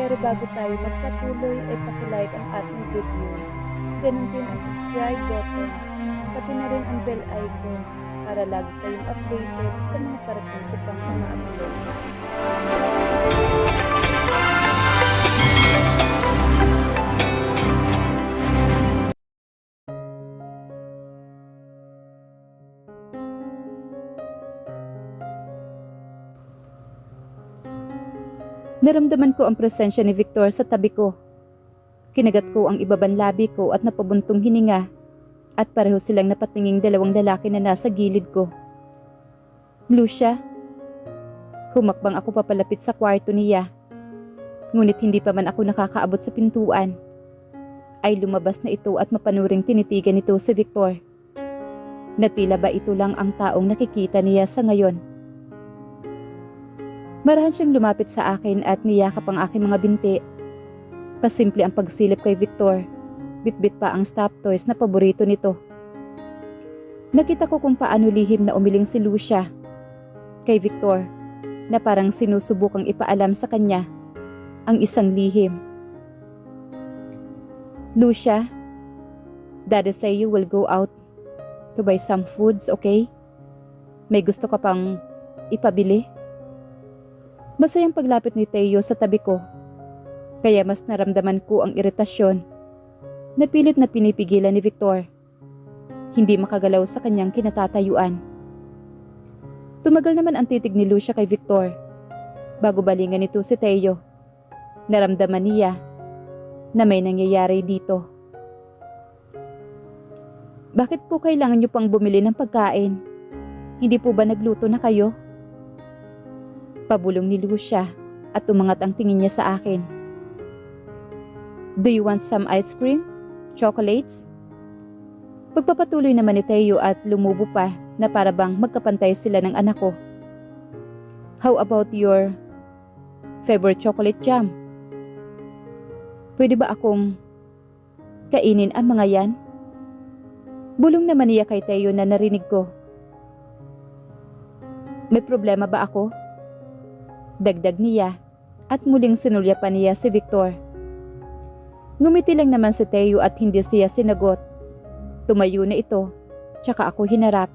Pero bago tayo magpatuloy ay pakilike ang ating video. Ganon din ang subscribe button, pati na rin ang bell icon para lagi kayong updated sa mga parating ko pang mga uploads. Naramdaman ko ang presensya ni Victor sa tabi ko. Kinagat ko ang ibabang labi ko at napabuntong hininga at pareho silang napatinging dalawang lalaki na nasa gilid ko. Lucia? Humakbang ako papalapit sa kwarto niya. Ngunit hindi pa man ako nakakaabot sa pintuan, ay lumabas na ito at mapanuring tinitigan nito si Victor. Na tila ba ito lang ang taong nakikita niya sa ngayon. Marahan siyang lumapit sa akin at niyakap ang aking mga binti. Pasimple ang pagsilip kay Victor. Bitbit pa ang stop toys na paborito nito. Nakita ko kung paano lihim na umiling si Lucia kay Victor, na parang sinusubukang ipaalam sa kanya ang isang lihim. Lucia, Daddy Theo will go out to buy some foods, okay? May gusto ka pang ipabili? Masayang paglapit ni Theo sa tabi ko, kaya mas naramdaman ko ang iritasyon na pilit na pinipigilan ni Victor. Hindi makagalaw sa kanyang kinatatayuan. Tumagal naman ang titig ni Lucia kay Victor. Bago balingan nito si Theo, naramdaman niya na may nangyayari dito. Bakit po kailangan niyo pang bumili ng pagkain? Hindi po ba nagluto na kayo? Pabulong ni Lucia at umangat ang tingin niya sa akin. Do you want some ice cream? Chocolates? Pagpapatuloy naman ni Theo at lumubo pa na para bang magkapantay sila ng anak ko. How about your favorite chocolate jam? Pwede ba akong kainin ang mga yan? Bulong naman niya kay Theo na narinig ko. May problema ba ako? Dagdag niya at muling sinulyapan niya si Victor. Ngumiti lang naman si Theo at hindi siya sinagot. Tumayo na ito, tsaka ako hinarap.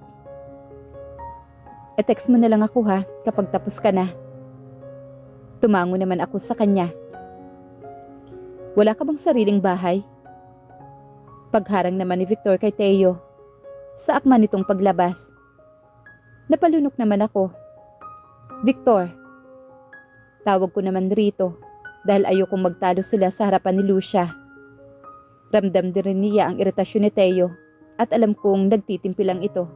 E-text mo na lang ako ha kapag tapos ka na. Tumango naman ako sa kanya. Wala ka bang sariling bahay? Pagharang naman ni Victor kay Theo sa akma nitong paglabas. Napalunok naman ako. Victor, tawag ko naman rito dahil ayokong magtalo sila sa harapan ni Lucia. Ramdam din rin niya ang iritasyon ni Theo at alam kong nagtitimpi lang ito.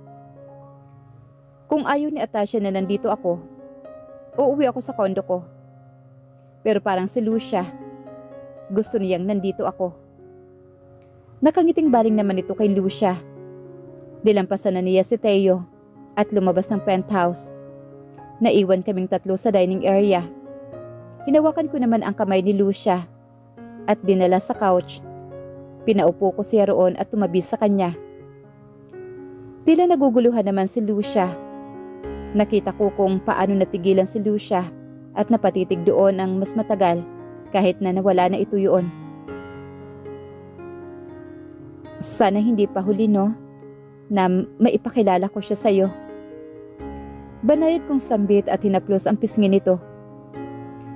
Kung ayaw ni Atasha na nandito ako, uuwi ako sa kondo ko. Pero parang si Lucia, gusto niyang nandito ako. Nakangiting baling naman ito kay Lucia. Dilampasan na niya si Theo at lumabas ng penthouse. Naiwan kaming tatlo sa dining area. Hinawakan ko naman ang kamay ni Lucia at dinala sa couch. Pinaupo ko siya roon at tumabi sa kanya. Tila naguguluhan naman si Lucia. Nakita ko kung paano natigilan si Lucia at napatitig doon ang mas matagal kahit na nawala na ito yun. Sana hindi pa huli no, na maipakilala ko siya sa'yo. Banayad kong sambit at hinaplos ang pisngi nito.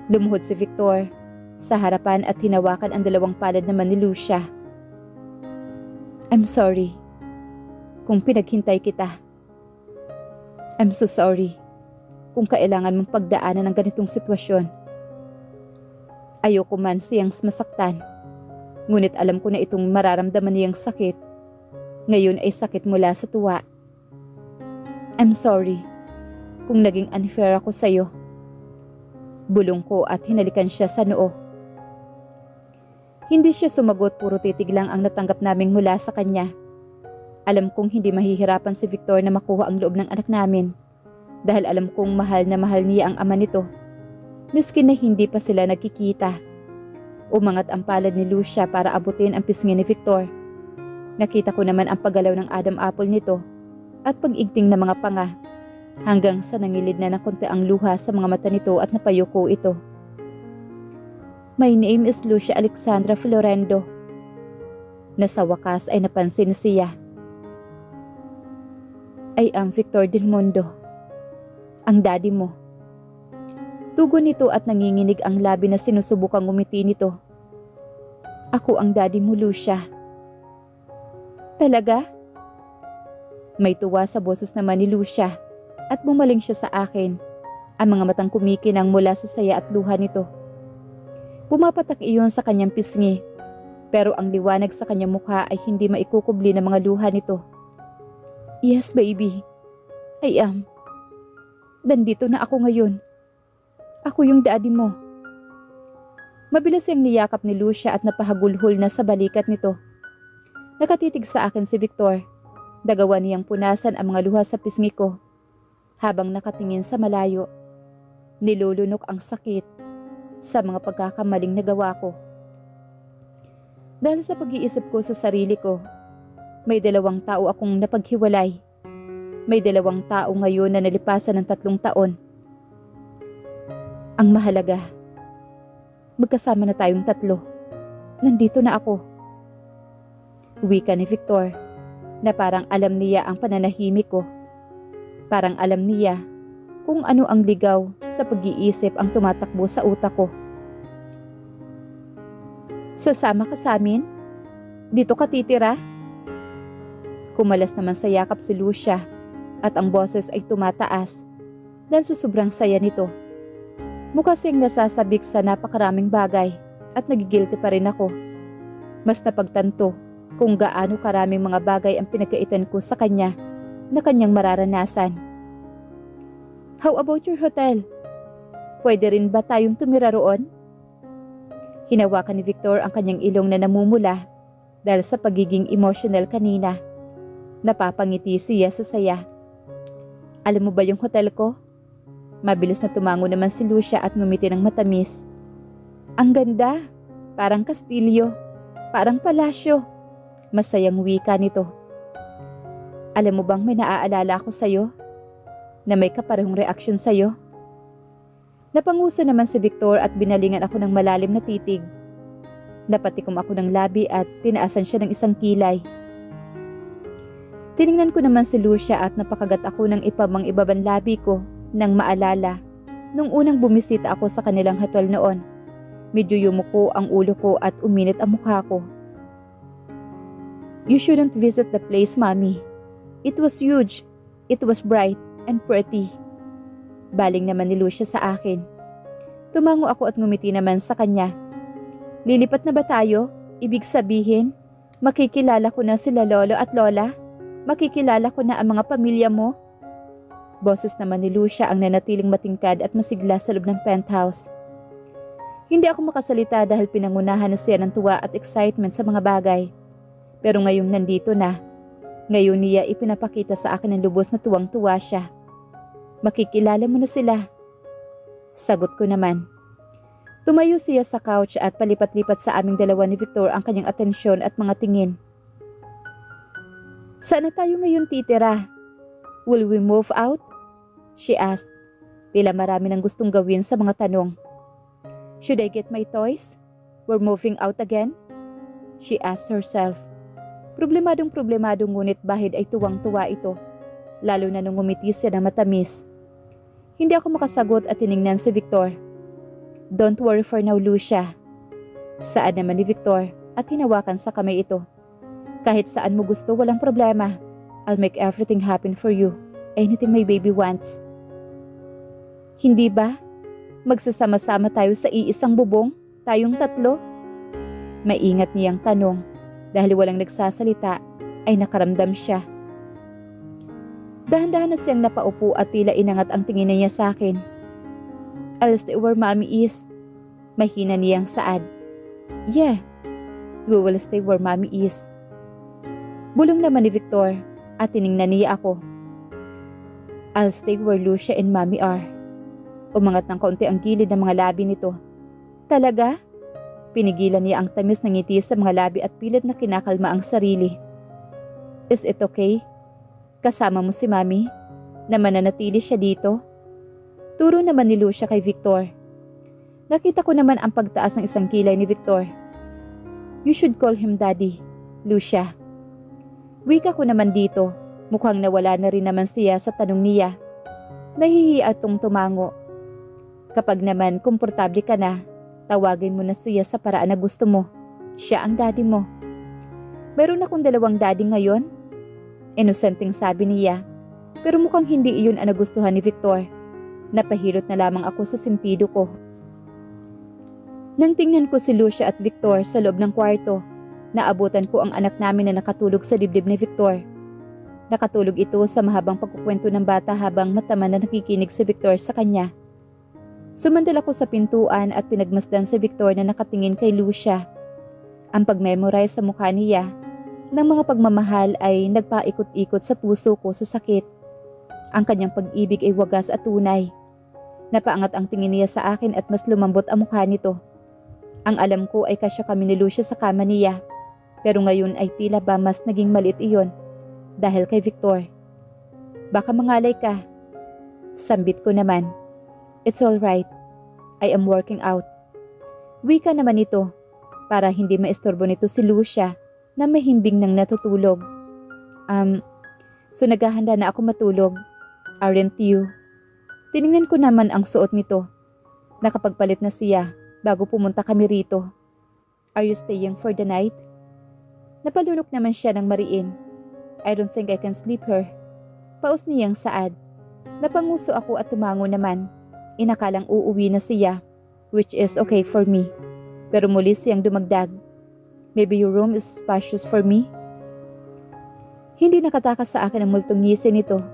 Lumuhod si Victor sa harapan at hinawakan ang dalawang palad naman ni Lucia. I'm sorry kung pinaghintay kita. I'm so sorry kung kailangan mong pagdaanan ng ganitong sitwasyon. Ayoko man siyang masaktan, ngunit alam ko na itong mararamdaman niyang sakit ngayon ay sakit mula sa tuwa. I'm sorry kung naging unfair ako sa'yo. Bulong ko at hinalikan siya sa noo. Hindi siya sumagot, puro titig lang ang natanggap naming mula sa kanya. Alam kong hindi mahihirapan si Victor na makuha ang loob ng anak namin dahil alam kong mahal na mahal niya ang ama nito. Miski na hindi pa sila nagkikita. Umangat ang palad ni Lucia para abutin ang pisngi ni Victor. Nakita ko naman ang paggalaw ng Adam apple nito at pag-igting ng mga panga hanggang sa nangilid na ng konti ang luha sa mga mata nito at napayuko ito. My name is Lucia Alexandra Florendo. Na sa wakas ay napansin siya. I am Victor Del Mundo, ang daddy mo. Tugon nito at nanginginig ang labi na sinusubukang ngumiti nito. Ako ang daddy mo, Lucia. Talaga? May tuwa sa boses naman ni Lucia at bumaling siya sa akin. Ang mga matang kumikinang mula sa saya at luha nito. Pumapatak iyon sa kanyang pisngi, pero ang liwanag sa kanyang mukha ay hindi maikukubli ng mga luha nito. Yes, baby. I am. Nandito na ako ngayon. Ako yung daddy mo. Mabilis siyang niyakap ni Lucia at napahagulhol na sa balikat nito. Nakatitig sa akin si Victor. Dagawa niyang punasan ang mga luha sa pisngi ko. Habang nakatingin sa malayo, nilulunok ang sakit sa mga pagkakamaling nagawa ko. Dahil sa pag-iisip ko sa sarili ko, may 2 tao akong napaghiwalay. May 2 tao ngayon na nalipasan ng 3 taon. Ang mahalaga, magkasama na tayong 3. Nandito na ako. Wika ni Victor na parang alam niya ang pananahimik ko. Parang alam niya kung ano ang ligaw sa pag-iisip ang tumatakbo sa utak ko. Sasama ka sa amin? Dito ka titira? Kumalas naman sa yakap si Lucia at ang boses ay tumataas dahil sa sobrang saya nito. Mukha siyang nasasabik sa napakaraming bagay at nagigilty pa rin ako. Mas napagtanto kung gaano karaming mga bagay ang pinagkaitan ko sa kanya na kanyang mararanasan. How about your hotel? Pwede rin ba tayong tumira roon? Hinawakan ni Victor ang kanyang ilong na namumula dahil sa pagiging emotional kanina. Napapangiti siya sa saya. Alam mo ba yung hotel ko? Mabilis na tumango naman si Lucia at ngumiti ng matamis. Ang ganda, parang kastilyo, parang palasyo. Masayang wika nito. Alam mo bang may naaalala ako sa'yo? Na may kaparehong reaksyon sa'yo? Napanguso naman si Victor at binalingan ako ng malalim na titig. Napatikom ako ng labi at tinaasan siya ng isang kilay. Tiningnan ko naman si Lucia at napakagat ako ng ibang labi ko nang maalala nung unang bumisita ako sa kanilang hatol noon. Medyo yumuko ang ulo ko at uminit ang mukha ko. You shouldn't visit the place, Mommy. It was huge. It was bright and pretty. Baling naman ni Lucia sa akin. Tumango ako at ngumiti naman sa kanya. Lilipat na ba tayo? Ibig sabihin, makikilala ko na sila lolo at lola? Makikilala ko na ang mga pamilya mo? Boses naman ni Lucia ang nanatiling matingkad at masigla sa loob ng penthouse. Hindi ako makasalita dahil pinangunahan na siya ng tuwa at excitement sa mga bagay. Pero ngayong nandito na, ngayon niya ipinapakita sa akin ng lubos na tuwang-tuwa siya. Makikilala mo na sila. Sagot ko naman. Tumayo siya sa couch at palipat-lipat sa aming dalawa ni Victor ang kanyang atensyon at mga tingin. Saan na tayo ngayon titira? Will we move out? She asked. Tila marami nang gustong gawin sa mga tanong. Should I get my toys? We're moving out again? She asked herself. Problemadong ngunit bahid ay tuwang-tuwa ito. Lalo na nung ngumiti siya ng matamis. Hindi ako makasagot at tiningnan si Victor. Don't worry for now, Lucia. Saad naman ni Victor at hinawakan sa kamay ito. Kahit saan mo gusto, walang problema. I'll make everything happen for you. Anything my baby wants. Hindi ba? Magsasama-sama tayo sa iisang bubong? Tayong 3? Maingat niyang tanong. Dahil walang nagsasalita, ay nakaramdam siya. Dahan-dahan na siyang napaupo at tila inangat ang tingin niya sa akin. I'll stay where Mommy is. Mahina niyang saad. Yeah, we will stay where Mommy is. Bulong naman ni Victor at tiningnan niya ako. I'll stay where Lucia and Mommy are. Umangat ng kaunti ang gilid ng mga labi nito. Talaga? Pinigilan niya ang tamis ng ngiti sa mga labi at pilit na kinakalma ang sarili. Is it okay? Kasama mo si Mommy? Na mananatili siya dito? Turo naman ni Lucia kay Victor. Nakita ko naman ang pagtaas ng isang kilay ni Victor. You should call him Daddy, Lucia. Wika ko naman dito, mukhang nawala na rin naman siya sa tanong niya. Nahihiya atong tumango. Kapag naman komportable ka na, tawagin mo na siya sa paraan na gusto mo. Siya ang daddy mo. Meron akong 2 daddy ngayon. Inosenteng sabi niya. Pero mukhang hindi iyon ang nagustuhan ni Victor. Napahilot na lamang ako sa sentido ko. Nang tingnan ko si Lucia at Victor sa loob ng kwarto, naabutan ko ang anak namin na nakatulog sa dibdib ni Victor. Nakatulog ito sa mahabang pagkukwento ng bata habang mataman na nakikinig si Victor sa kanya. Sumandal ako sa pintuan at pinagmasdan si Victor na nakatingin kay Lucia. Ang pag-memorize sa mukha niya ng mga pagmamahal ay nagpaikot-ikot sa puso ko sa sakit. Ang kanyang pag-ibig ay wagas at tunay. Napaangat ang tingin niya sa akin at mas lumambot ang mukha nito. Ang alam ko ay kasya kami ni Lucia sa kama niya. Pero ngayon ay tila ba mas naging maliit iyon dahil kay Victor. Baka mangalay ka. Sambit ko naman. It's all right. I am working out. Wika naman ito para hindi maistorbo nito si Lucia na mahimbing nang natutulog. So naghahanda na ako matulog. Aren't you? Tiningnan ko naman ang suot nito. Nakapagpalit na siya bago pumunta kami rito. Are you staying for the night? Napalunok naman siya ng mariin. I don't think I can sleep here. Paus niyang saad. Napanguso ako at tumango naman. Inakalang uuwi na siya, which is okay for me. Pero muli siyang dumagdag. Maybe your room is spacious for me? Hindi nakatakas sa akin ang multong ngisi nito.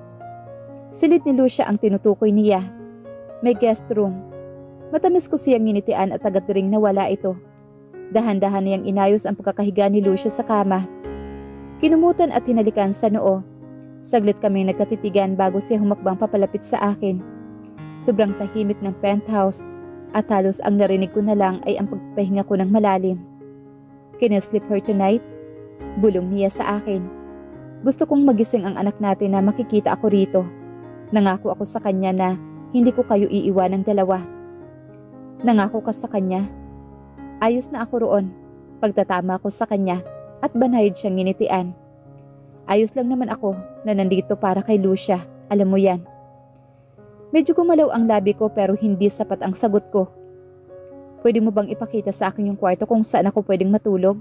Silid ni Lucia ang tinutukoy niya. May guest room. Matamis ko siyang nginitian at agad ring nawala ito. Dahan-dahan niyang inayos ang pagkakahiga ni Lucia sa kama. Kinumutan at hinalikan sa noo. Saglit kaming nagkatitigan bago siya humakbang papalapit sa akin. Sobrang tahimik ng penthouse at halos ang narinig ko na lang ay ang pagpahinga ko ng malalim. Can I sleep her tonight? Bulong niya sa akin. Gusto kong magising ang anak natin na makikita ako rito. Nangako ako sa kanya na hindi ko kayo iiwan ng dalawa. Nangako ka sa kanya? Ayos na ako roon. Pagtatama ko sa kanya at banayad siyang nginitian. Ayos lang naman ako na nandito para kay Lucia. Alam mo yan. Medyo gumalaw ang labi ko pero hindi sapat ang sagot ko. Pwede mo bang ipakita sa akin yung kwarto kung saan ako pwedeng matulog?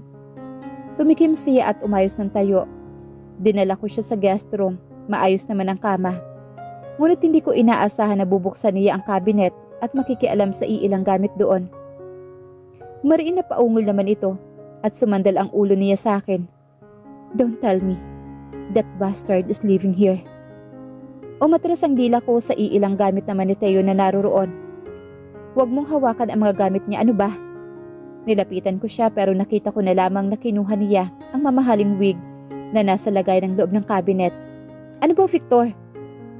Tumikim siya at umayos ng tayo. Dinala ko siya sa guest room. Maayos naman ang kama. Ngunit hindi ko inaasahan na bubuksan niya ang cabinet at makikialam sa iilang gamit doon. Mariin na paungol naman ito at sumandal ang ulo niya sa akin. Don't tell me that bastard is living here. Umatras ang dila ko sa iilang gamit naman ni Teo na naroroon. Huwag mong hawakan ang mga gamit niya, ano ba? Nilapitan ko siya pero nakita ko na lamang na kinuha niya ang mamahaling wig na nasa lagay ng loob ng cabinet. Ano ba, Victor?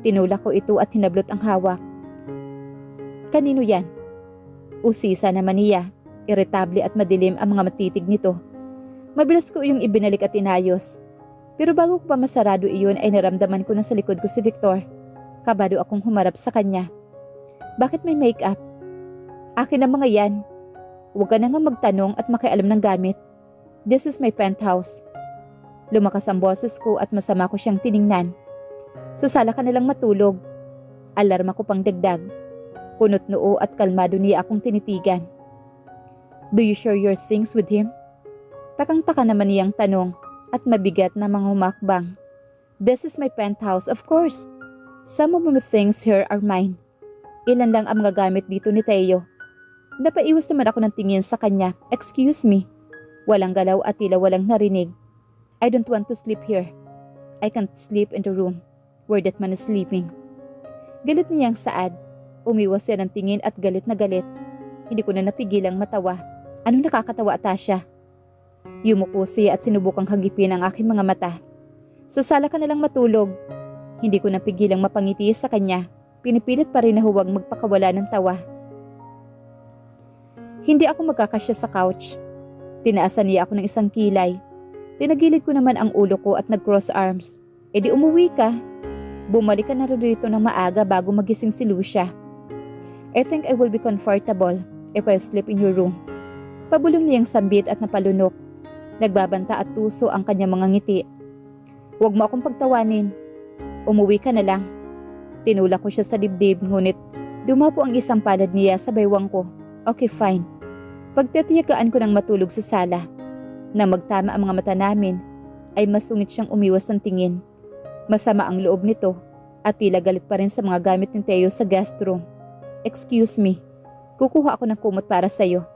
Tinulak ko ito at hinablot ang hawak. Kanino yan? Usisa naman niya. Irritable at madilim ang mga matitig nito. Mabilis ko iyong ibinalik at inayos. Pero bago ko pa masarado iyon ay naramdaman ko na sa likod ko si Victor. Kabado akong humarap sa kanya. Bakit may makeup? Akin ang mga yan. Huwag ka na nga magtanong at makialam ng gamit. This is my penthouse. Lumakas ang boses ko at masama ko siyang tiningnan. Sa sala ka nalang matulog. Alarma ko pang dagdag. Kunot noo at kalmado niya akong tinitigan. Do you share your things with him? Takang-taka naman niyang tanong at mabigat na mga humakbang. This is my penthouse, of course. Some of my things here are mine. Ilan lang ang mga gamit dito ni Teo. Napaiwas naman ako ng tingin sa kanya. Excuse me. Walang galaw at tila walang narinig. I don't want to sleep here. I can't sleep in the room where that man is sleeping. Galit niyang saad. Umiwas siya ng tingin at galit na galit. Hindi ko na napigilang matawa. Ano nakakatawa, Tasha? Yumuko siya at sinubukang hagipin ang aking mga mata. Sa sala ka nalang matulog. Hindi ko napigilang mapangiti sa kanya. Pinipilit pa rin na huwag magpakawala ng tawa. Hindi ako magkakasya sa couch. Tinaasan niya ako ng isang kilay. Tinagilid ko naman ang ulo ko at nag-cross arms. E di umuwi ka. Bumalik ka na rito ng maaga bago magising si Lucia. I think I will be comfortable if I sleep in your room. Pabulong niyang sambit at napalunok. Nagbabanta at tuso ang kanyang mga ngiti. Huwag mo akong pagtawanin. Umuwi ka na lang. Tinulak ko siya sa dibdib, ngunit dumapo ang isang palad niya sa baywang ko. Okay, fine. Pagtitiyagaan ko ng matulog sa sala. Nang magtama ang mga mata namin, ay masungit siyang umiwas ng tingin. Masama ang loob nito at tila galit pa rin sa mga gamit ni Teo sa guest room. Excuse me, kukuha ako ng kumot para sa'yo.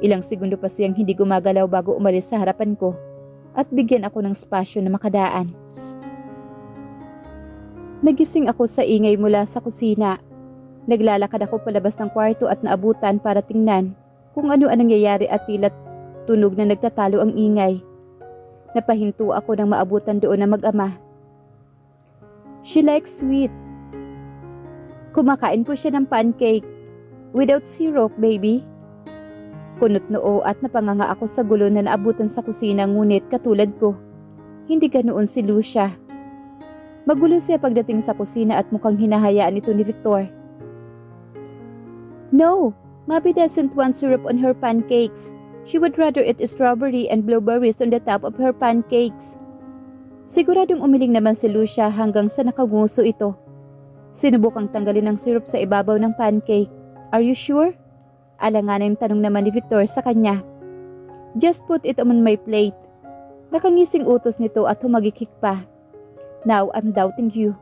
Ilang segundo pa siyang hindi gumagalaw bago umalis sa harapan ko at bigyan ako ng spasyo na makadaan. Nagising ako sa ingay mula sa kusina. Naglalakad ako palabas ng kwarto at naabutan para tingnan kung ano ang nangyayari at tila tunog na nagtatalo ang ingay. Napahinto ako nang maabutan doon na mag-ama. She likes sweet. Kumakain po siya ng pancake. Without syrup, baby. Kunot noo at napanganga ako sa gulo na naabutan sa kusina, ngunit katulad ko, hindi ganoon si Lucia. Magulo siya pagdating sa kusina at mukhang hinahayaan ito ni Victor. No, Mommy doesn't want syrup on her pancakes. She would rather eat strawberry and blueberries on the top of her pancakes. Siguradong umiling naman si Lucia hanggang sa nakanguso ito. Sinubukang tanggalin ang syrup sa ibabaw ng pancake. Are you sure? Alanganing tanong naman ni Victor sa kanya. Just put it on my plate. Nakangising utos nito at humagikik pa. Now I'm doubting you.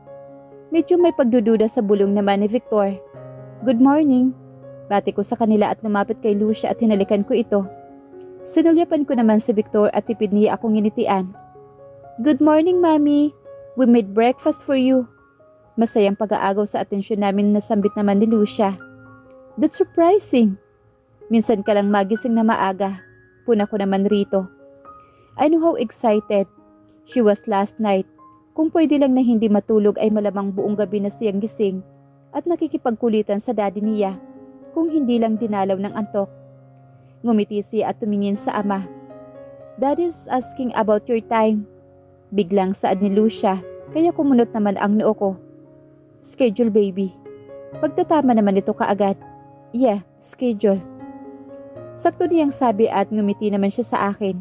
Medyo may pagdududa sa bulong naman ni Victor. Good morning. Bati ko sa kanila at lumapit kay Lucia at hinalikan ko ito. Sinulyapan ko naman si Victor at tipid niya akong nginitian. Good morning, Mommy. We made breakfast for you. Masayang pag-aagaw sa atensyon namin na sambit naman ni Lucia. That's surprising. Minsan ka lang magising na maaga. Puna ko naman rito. I know how excited she was last night. Kung pwede lang na hindi matulog ay malamang buong gabi na siyang gising at nakikipagkulitan sa daddy niya kung hindi lang dinalaw ng antok. Ngumiti siya at tumingin sa ama. Daddy's asking about your time. Biglang saad ni Lucia, kaya kumunot naman ang noo ko. Schedule, baby. Pagtatama naman ito kaagad. Yeah, schedule. Sakto niyang sabi at ngumiti naman siya sa akin.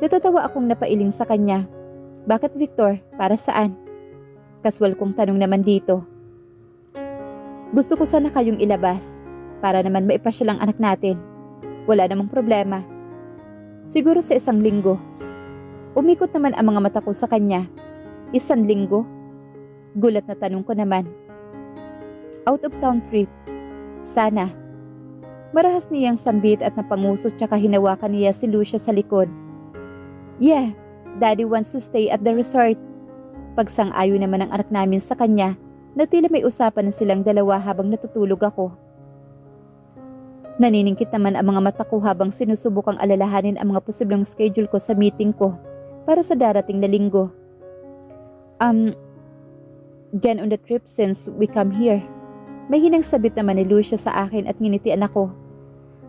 Natatawa akong napailing sa kanya. Bakit, Victor? Para saan? Kaswal kong tanong naman dito. Gusto ko sana kayong ilabas para naman maipasya lang anak natin. Wala namang problema. Siguro sa 1 linggo. Umikot naman ang mga mata ko sa kanya. 1 linggo? Gulat na tanong ko naman. Out of town trip. Sana. Marahas niyang sambit at napangusot tsaka hinawakan niya si Lucia sa likod. Yeah, Daddy wants to stay at the resort. Pagsang-ayo naman ang anak namin sa kanya na tila may usapan na silang dalawa habang natutulog ako. Naniningkit naman ang mga mata ko habang sinusubukang alalahanin ang mga posibleng schedule ko sa meeting ko para sa darating na linggo. Gone on the trip since we come here. May hinang sabit naman ni Lucia sa akin at nginitian ako.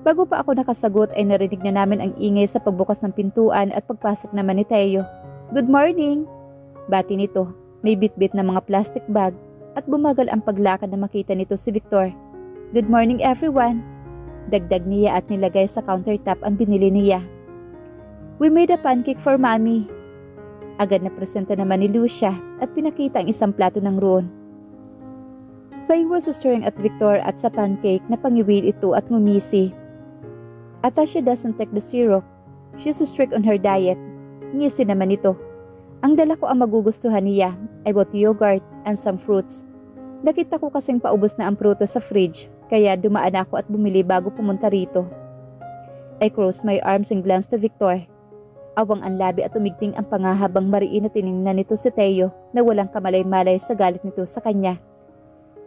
Bago pa ako nakasagot ay narinig na namin ang ingay sa pagbukas ng pintuan at pagpasok naman ni Teo. Good morning! Bati nito, may bitbit na mga plastic bag at bumagal ang paglakad na makita nito si Victor. Good morning everyone! Dagdag niya at nilagay sa countertop ang binili niya. We made a pancake for Mommy. Agad na presenta naman ni Lucia at pinakita ang isang plato ng roon. Faye was staring at Victor at sa pancake na pangiwid ito at ngumisi. Atasha doesn't take the syrup. She's strict on her diet. Ngisi naman ito. Ang dala ko ang magugustuhan niya. I bought yogurt and some fruits. Nakita ko kasing paubos na ang prutas sa fridge, kaya dumaan ako at bumili bago pumunta rito. I crossed my arms and glanced to Victor. Awang ang labi at umigting ang pangahabang mariin na tiningnan nito si Teo na walang kamalay-malay sa galit nito sa kanya.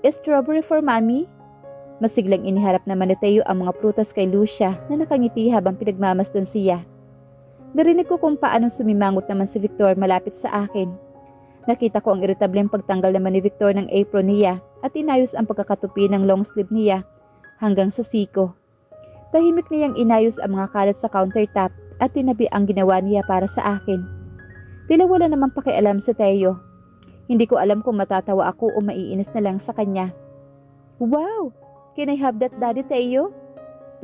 Strawberry for Mommy? Masiglang iniharap naman ni Teo ang mga prutas kay Lucia na nakangiti habang pinagmamasdan siya. Narinig ko kung paano sumimangot naman si Victor malapit sa akin. Nakita ko ang iritableng pagtanggal naman ni Victor ng apron niya at inayos ang pagkakatupi ng long sleeve niya hanggang sa siko. Tahimik niyang inayos ang mga kalat sa countertop at tinabi ang ginawa niya para sa akin. Tila wala namang pakialam si Teo. Hindi ko alam kung matatawa ako o maiinis na lang sa kanya. Wow! Can I have that, Daddy Teo?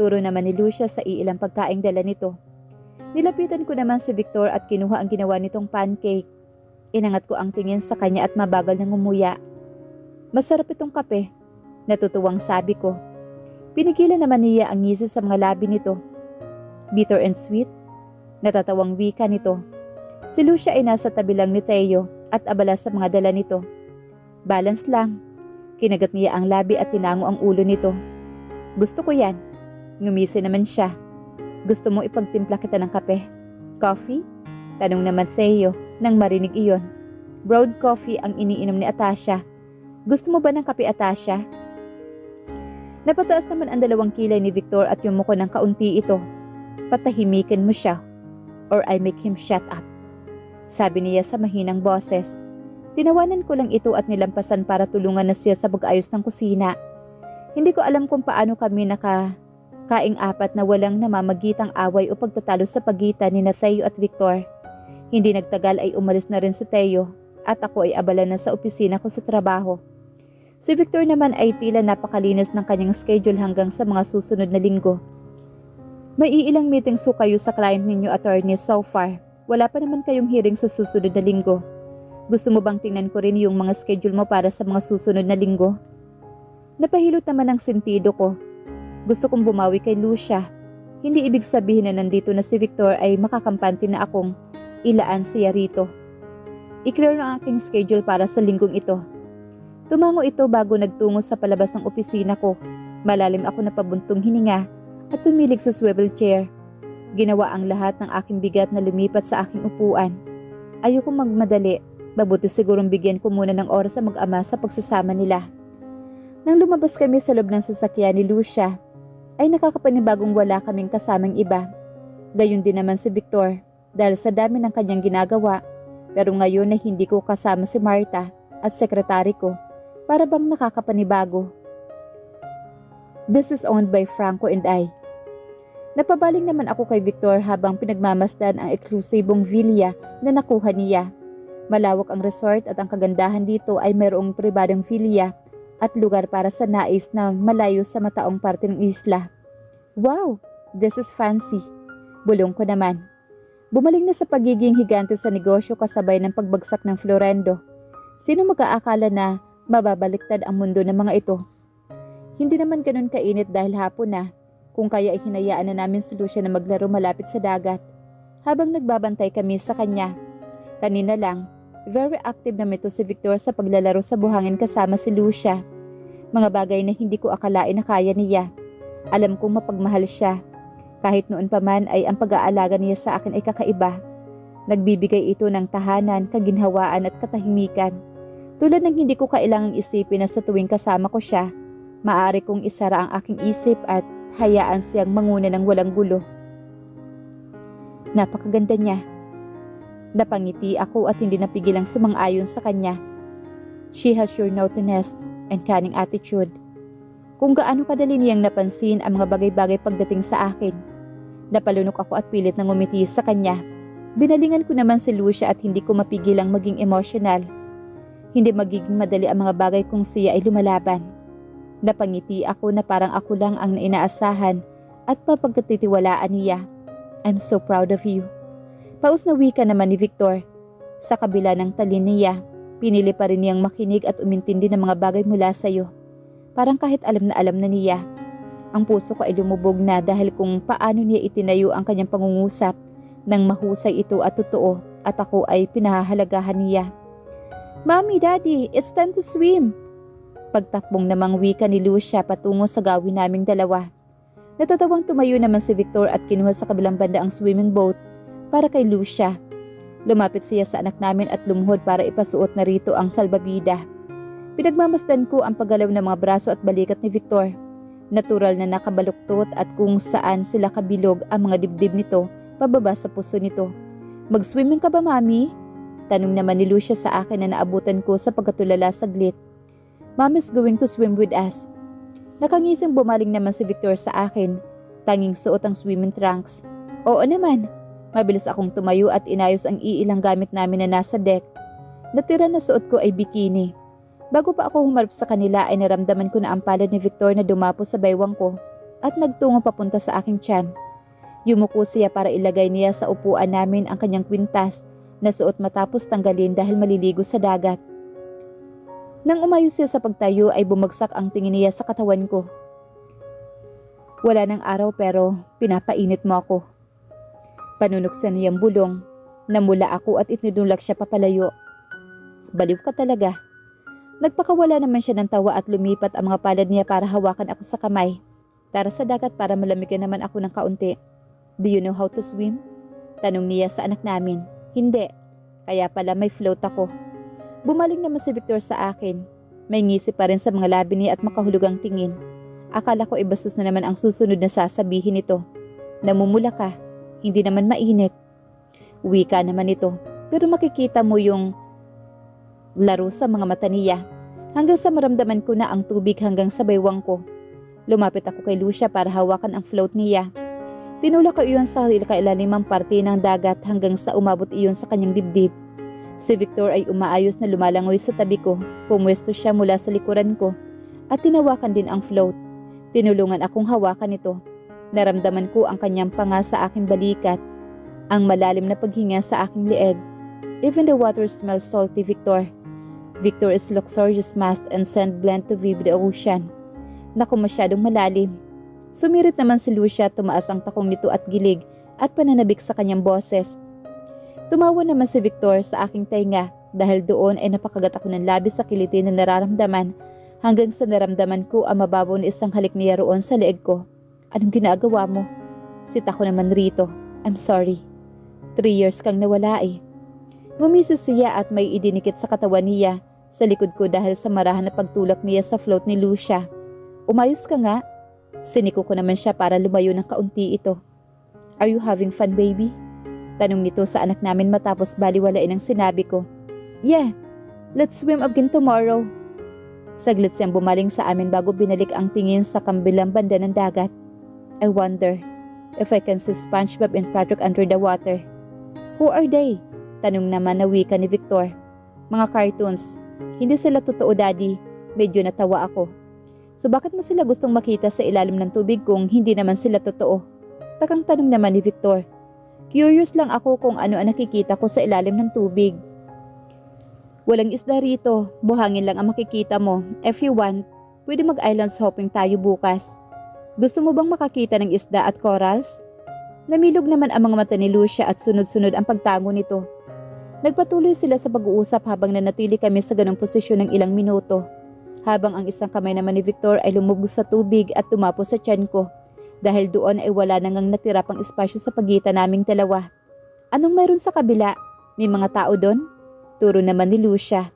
Pagturo naman ni Lucia sa iilang pagkaing dala nito. Nilapitan ko naman si Victor at kinuha ang ginawa nitong pancake. Inangat ko ang tingin sa kanya at mabagal na ngumuya. Masarap itong kape, natutuwang sabi ko. Pinigilan naman niya ang ngisi sa mga labi nito. Bitter and sweet? Natatawang wika nito. Si Lucia ay nasa tabi lang ni Theo at abala sa mga dala nito. Balance lang. Kinagat niya ang labi at tinango ang ulo nito. Gusto ko yan. Ngumisi naman siya. Gusto mo ipagtimpla kita ng kape? Coffee? Tanong naman Theo nang marinig iyon. Brewed coffee ang iniinom ni Atasha. Gusto mo ba ng kape, Atasha? Napataas naman ang 2 kilay ni Victor at yumuko ng kaunti ito. Patahimikin mo siya or I make him shut up. Sabi niya sa mahinang boses. Tinawanan ko lang ito at nilampasan para tulungan na siya sa pag-ayos ng kusina. Hindi ko alam kung paano kami kaing apat na walang namamagitang away o pagtatalo sa pagitan ni Theo at Victor. Hindi nagtagal ay umalis na rin si Theo at ako ay abala na sa opisina ko sa trabaho. Si Victor naman ay tila napakalinis ng kanyang schedule hanggang sa mga susunod na linggo. May iilang meetings ho kayo sa client ninyo, attorney, so far. Wala pa naman kayong hearing sa susunod na linggo. Gusto mo bang tingnan ko rin yung mga schedule mo para sa mga susunod na linggo? Napahilot naman ang sentido ko. Gusto kong bumawi kay Lucia. Hindi ibig sabihin na nandito na si Victor ay makakampante na akong ilaan siya rito. I-clear na ang aking schedule para sa linggong ito. Tumango ito bago nagtungo sa palabas ng opisina ko. Malalim ako na pabuntong hininga at tumilig sa swivel chair. Ginawa ang lahat ng aking bigat na lumipat sa aking upuan. Ayokong magmadali. Mabuti sigurong bigyan ko muna ng oras sa mag-ama sa pagsasama nila. Nang lumabas kami sa loob ng sasakyan ni Lucia, ay nakakapanibagong wala kaming kasamang iba. Gayon din naman si Victor dahil sa dami ng kanyang ginagawa. Pero ngayon na hindi ko kasama si Martha at sekretary ko, para bang nakakapanibago. This is owned by Franco and I. Napabaling naman ako kay Victor habang pinagmamasdan ang eksklusibong villa na nakuha niya. Malawak ang resort at ang kagandahan dito ay mayroong pribadong villa at lugar para sa nais na malayo sa mataong parte ng isla. Wow, this is fancy. Bulong ko naman. Bumaling na sa pagiging higante sa negosyo kasabay ng pagbagsak ng Florendo. Sino mag-aakala na mababaliktad ang mundo ng mga ito? Hindi naman ganun kainit dahil hapon na, kung kaya ay hinayaan na namin si Lucia na maglaro malapit sa dagat. Habang nagbabantay kami sa kanya. Kanina lang, very active naman ito si Victor sa paglalaro sa buhangin kasama si Lucia. Mga bagay na hindi ko akalain na kaya niya. Alam kong mapagmahal siya. Kahit noon pa man ay ang pag-aalaga niya sa akin ay kakaiba. Nagbibigay ito ng tahanan, kaginhawaan at katahimikan. Tulad ng hindi ko kailangang isipin na sa tuwing kasama ko siya, maaari kong isara ang aking isip at hayaan siyang manguna ng walang gulo. Napakaganda niya. Napangiti ako at hindi napigilang sumang-ayon sa kanya. She has your naughtiness and cunning attitude. Kung gaano kadali niyang napansin ang mga bagay-bagay pagdating sa akin. Napalunok ako at pilit na ngumiti sa kanya. Binalingan ko naman si Lucia at hindi ko mapigilang maging emosyonal. Hindi magiging madali ang mga bagay kung siya ay lumalaban. Napangiti ako na parang ako lang ang inaasahan at mapagkatitiwalaan niya. I'm so proud of you. Paus na wika naman ni Victor. Sa kabila ng talin niya, pinili pa rin niyang makinig at umintindi ng mga bagay mula sa iyo. Parang kahit alam na niya. Ang puso ko ay lumubog na dahil kung paano niya itinayo ang kanyang pangungusap nang mahusay ito at totoo at ako ay pinahahalagahan niya. Mommy, Daddy, it's time to swim. Pagtakbong namang wika ni Lucia patungo sa gawin naming dalawa. Natatawang tumayo naman si Victor at kinuha sa kabilang banda ang swimming boat para kay Lucia. Lumapit siya sa anak namin at lumuhod para ipasuot na rito ang salbabida. Pinagmamasdan ko ang paggalaw ng mga braso at balikat ni Victor. Natural na nakabaluktot at kung saan sila kabilog ang mga dibdib nito pababa sa puso nito. Mag-swimming ka ba, Mami? Tanong naman ni Lucia sa akin na naabutan ko sa pagkatulala saglit. Mommy's going to swim with us. Nakangising bumaling naman si Victor sa akin. Tanging suot ang swimming trunks. Oo naman. Mabilis akong tumayo at inayos ang iilang gamit namin na nasa deck. Natira na suot ko ay bikini. Bago pa ako humarap sa kanila ay naramdaman ko na ang palad ni Victor na dumapo sa baywang ko. at nagtungo papunta sa aking tiyan. Yumuko siya para ilagay niya sa upuan namin ang kanyang kwintas na suot matapos tanggalin dahil maliligo sa dagat. Nang umayos siya sa pagtayo ay bumagsak ang tingin niya sa katawan ko. Wala ng araw pero pinapainit mo ako. Panunuksan niyang bulong. Namula ako at itinulak siya papalayo. Baliw ka talaga. Nagpakawala naman siya ng tawa at lumipat ang mga palad niya para hawakan ako sa kamay. Tara sa dagat para malamigan naman ako ng kaunti. Do you know how to swim? Tanong niya sa anak namin. Hindi. Kaya pala may float ako. Bumaling naman si Victor sa akin. May ngisi pa rin sa mga labi niya at makahulugang tingin. Akala ko bastos na naman ang susunod na sasabihin nito. Namumula ka. Hindi naman mainit. Wika naman ito. Pero makikita mo yung laro sa mga mata niya. Hanggang sa maramdaman ko na ang tubig hanggang sa baywang ko. Lumapit ako kay Lucia para hawakan ang float niya. Tinulak ko iyon sa kailalimang parte ng dagat hanggang sa umabot iyon sa kanyang dibdib. Si Victor ay umaayos na lumalangoy sa tabi ko. Pumwesto siya mula sa likuran ko at tinawakan din ang float. Tinulungan akong hawakan ito. Naramdaman ko ang kanyang panga sa aking balikat. Ang malalim na paghinga sa aking leeg. Even the water smells salty, Victor. Victor is luxurious mast and sand blend to vivid the ocean. Naku, masyadong malalim. Sumirit naman si Lucia, tumaas ang takong nito at gilig at pananabik sa kanyang boses. Tumawa naman si Victor sa aking tainga dahil doon ay napakagat ako ng labis sa kiliti na nararamdaman hanggang sa naramdaman ko ang mababaw na isang halik niya roon sa leeg ko. Anong ginagawa mo? Sita ko naman rito. I'm sorry. 3 years kang nawala eh. Gumisis siya at may idinikit sa katawan niya sa likod ko dahil sa marahan na pagtulak niya sa float ni Lucia. Umayos ka nga. Siniko ko naman siya para lumayo ng kaunti ito. Are you having fun, baby? Tanong nito sa anak namin matapos baliwalain ang sinabi ko. Yeah, let's swim again tomorrow. Saglit siyang bumaling sa amin bago binalik ang tingin sa kabilang banda ng dagat. I wonder if I can see SpongeBob and Patrick under the water. Who are they? Tanong naman na wika ni Victor. Mga cartoons. Hindi sila totoo, Daddy. Medyo natawa ako. So bakit mo sila gustong makita sa ilalim ng tubig kung hindi naman sila totoo? Takang tanong naman ni Victor. Curious lang ako kung ano ang nakikita ko sa ilalim ng tubig. Walang isda rito. Buhangin lang ang makikita mo. If you want, pwede mag-islands hopping tayo bukas. Gusto mo bang makakita ng isda at corals? Namilog naman ang mga mata ni Lucia at sunod-sunod ang pagtango nito. Nagpatuloy sila sa pag-uusap habang nanatili kami sa ganong posisyon ng ilang minuto. Habang ang isang kamay naman ni Victor ay lumubog sa tubig at tumapo sa tiyan ko. Dahil doon ay wala nang natira pang espasyo sa pagitan naming dalawa. Anong mayroon sa kabila? May mga tao doon? Turo naman ni Lucia.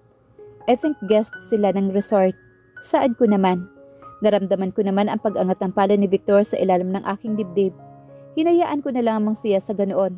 I think guests sila ng resort. Saad ko naman. Naramdaman ko naman ang pag-angat ng pala ni Victor sa ilalim ng aking dibdib. Hinayaan ko na lamang siya sa ganoon.